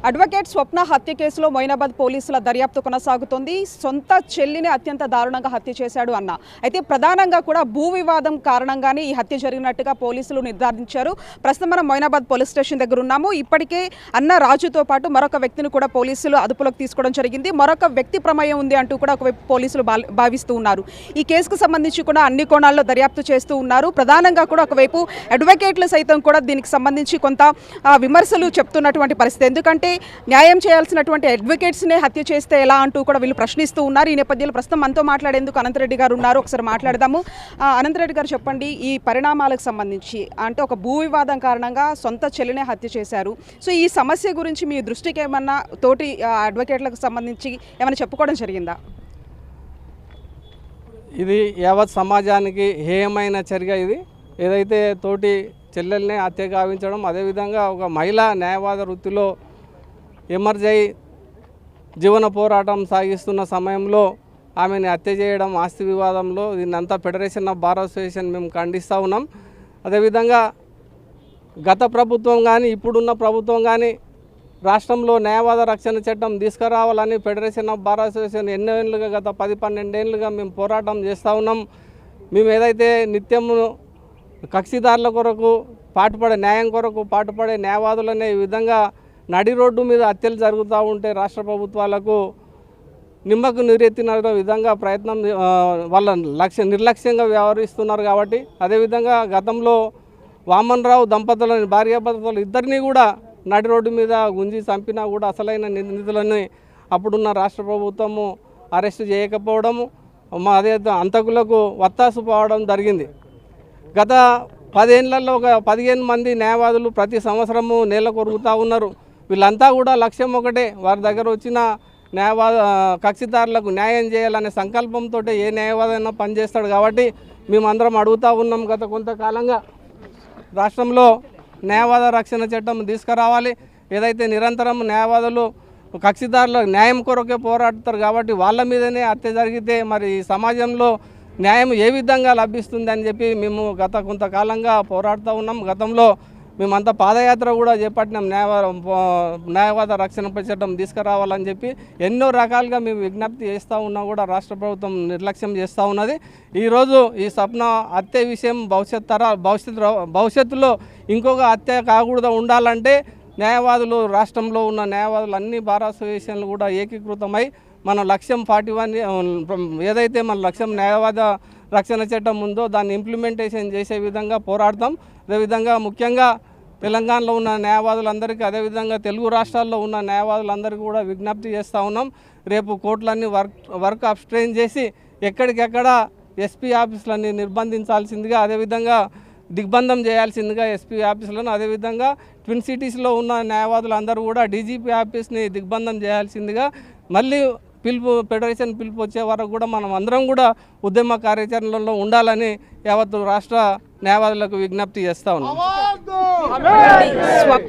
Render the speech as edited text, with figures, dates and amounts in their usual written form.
Advocate స్వప్న హత్య కేసులో మొయినాబాద్ పోలీసుల దర్యాప్తు కొనసాగుతోంది. సొంత చెల్లిని అత్యంత దారుణంగా హత్య చేశాడు అన్న. అయితే ప్రధానంగా కూడా భూ వివాదం కారణంగానే ఈ హత్య జరిగినట్టుగా పోలీసులు నిర్ధారించారు. ప్రస్తుతం మనం మొయినాబాద్ పోలీస్ స్టేషన్ దగ్గర ఉన్నాము. ఇప్పటికే అన్న రాజుతో పాటు మరొక వ్యక్తిని కూడా పోలీసులు అదుపులోకి తీసుకోవడం జరిగింది. మరొక వ్యక్తి ప్రమేయం ఉంది అంటూ కూడా ఒకవైపు పోలీసులు భావిస్తూ ఉన్నారు. ఈ కేసుకు సంబంధించి కూడా అన్ని కోణాల్లో దర్యాప్తు చేస్తూ ఉన్నారు. ప్రధానంగా కూడా ఒకవైపు అడ్వకేట్లు సైతం కూడా దీనికి సంబంధించి కొంత విమర్శలు చెప్తున్నటువంటి పరిస్థితి. ఎందుకంటే న్యాయం చేయాల్సినటువంటి అడ్వకేట్స్నే హత్య చేస్తే ఎలా అంటూ కూడా వీళ్ళు ప్రశ్నిస్తూ ఉన్నారు. ఈ నేపథ్యంలో ప్రస్తుతం మనతో మాట్లాడేందుకు అనంతరెడ్డి గారు ఉన్నారు. ఒకసారి మాట్లాడదాము. అనంతరెడ్డి గారు, చెప్పండి, ఈ పరిణామాలకు సంబంధించి అంటే ఒక భూ వివాదం కారణంగా సొంత చెల్లినే హత్య చేశారు. సో ఈ సమస్య గురించి మీ దృష్టికి ఏమన్నా తోటి అడ్వకేట్లకు సంబంధించి ఏమైనా చెప్పుకోవడం జరిగిందా? ఇది యావత్ సమాజానికి హేయమైన చర్య. ఇది ఏదైతే తోటి చెల్లెల్ని హత్య గావించడం, అదేవిధంగా ఒక మహిళా న్యాయవాద వృత్తిలో ఎమర్జ్ అయి జీవన పోరాటం సాగిస్తున్న సమయంలో ఆమెను హత్య చేయడం, ఆస్తి వివాదంలో దీన్నంతా ఫెడరేషన్ ఆఫ్ బార్ అసోసియేషన్ మేము ఖండిస్తూ ఉన్నాం. అదేవిధంగా గత ప్రభుత్వం కానీ ఇప్పుడున్న ప్రభుత్వం కానీ రాష్ట్రంలో న్యాయవాద రక్షణ చట్టం తీసుకురావాలని ఫెడరేషన్ ఆఫ్ బార్ అసోసియేషన్ ఎన్నో ఏళ్ళుగా గత 10-12 ఏళ్ళుగా మేము పోరాటం చేస్తూ ఉన్నాం. మేము ఏదైతే నిత్యము కక్షిదారుల కొరకు పాటుపడే, న్యాయం కొరకు పాటుపడే న్యాయవాదులనే ఈ విధంగా నడి రోడ్డు మీద హత్యలు జరుగుతూ ఉంటే రాష్ట్ర ప్రభుత్వాలకు నిమ్మకు నీరెత్తిన విధంగా ప్రయత్నం వాళ్ళ నిర్లక్ష్యంగా వ్యవహరిస్తున్నారు. కాబట్టి అదేవిధంగా గతంలో వామన్రావు దంపతులని, భార్యాభర్తలు ఇద్దరినీ కూడా నడి రోడ్డు మీద గుంజి చంపినా కూడా అసలైన నిందితులని అప్పుడున్న రాష్ట్ర ప్రభుత్వము అరెస్టు చేయకపోవడము, అదే అంతకులకు వత్తాసు పోవడం జరిగింది. గత 10 ఏళ్లలో ఒక 15 మంది న్యాయవాదులు ప్రతి సంవత్సరము నేల కొరుగుతూ ఉన్నారు. వీళ్ళంతా కూడా లక్ష్యం ఒకటే, వారి దగ్గర వచ్చిన కక్షిదారులకు న్యాయం చేయాలనే సంకల్పంతో ఏ న్యాయవాదైనా పనిచేస్తాడు. కాబట్టి మేమందరం అడుగుతూ ఉన్నాం గత కొంతకాలంగా రాష్ట్రంలో న్యాయవాద రక్షణ చట్టం తీసుకురావాలి. ఏదైతే నిరంతరం న్యాయవాదులు కక్షిదారుల న్యాయం కొరకే పోరాడతారు. కాబట్టి వాళ్ళ మీదనే హత్య జరిగితే మరి ఈ సమాజంలో న్యాయం ఏ విధంగా లభిస్తుంది అని చెప్పి మేము గత కొంతకాలంగా పోరాడుతూ ఉన్నాం. గతంలో మేమంతా పాదయాత్ర కూడా చేపట్టినాం. న్యాయవాద రక్షణ చట్టం తీసుకురావాలని చెప్పి ఎన్నో రకాలుగా మేము విజ్ఞప్తి చేస్తూ ఉన్నా కూడా రాష్ట్ర ప్రభుత్వం నిర్లక్ష్యం చేస్తూ ఉన్నది. ఈరోజు ఈ స్వప్న హత్య విషయం భవిష్యత్తులో ఇంకొక హత్య కాకూడదు ఉండాలంటే న్యాయవాదులు, రాష్ట్రంలో ఉన్న న్యాయవాదులు అన్ని బార్ అసోసియేషన్లు కూడా ఏకీకృతమై మన లక్ష్యం 41 ఏదైతే మన లక్ష్యం న్యాయవాద రక్షణ చట్టం ఉందో దాన్ని ఇంప్లిమెంటేషన్ చేసే విధంగా పోరాడతాం. అదేవిధంగా ముఖ్యంగా తెలంగాణలో ఉన్న న్యాయవాదులందరికీ, అదేవిధంగా తెలుగు రాష్ట్రాల్లో ఉన్న న్యాయవాదులందరికీ కూడా విజ్ఞప్తి చేస్తూ ఉన్నాం. రేపు కోర్టులన్నీ వర్క్ అబ్స్ట్రెయిన్ చేసి ఎక్కడికెక్కడ ఎస్పీ ఆఫీసులన్నీ నిర్బంధించాల్సిందిగా, అదేవిధంగా దిగ్బంధం చేయాల్సిందిగా ఎస్పీ ఆఫీసులను, అదేవిధంగా ట్విన్ సిటీస్లో ఉన్న న్యాయవాదులందరూ కూడా డీజీపీ ఆఫీస్ని దిగ్బంధం చేయాల్సిందిగా, మళ్ళీ ఫెడరేషన్ పిలుపు వచ్చే వరకు కూడా మనం అందరం కూడా ఉద్యమ కార్యాచరణలో ఉండాలని యావత్తు రాష్ట్ర న్యాయవాదులకు విజ్ఞప్తి చేస్తూ ఉన్నాం.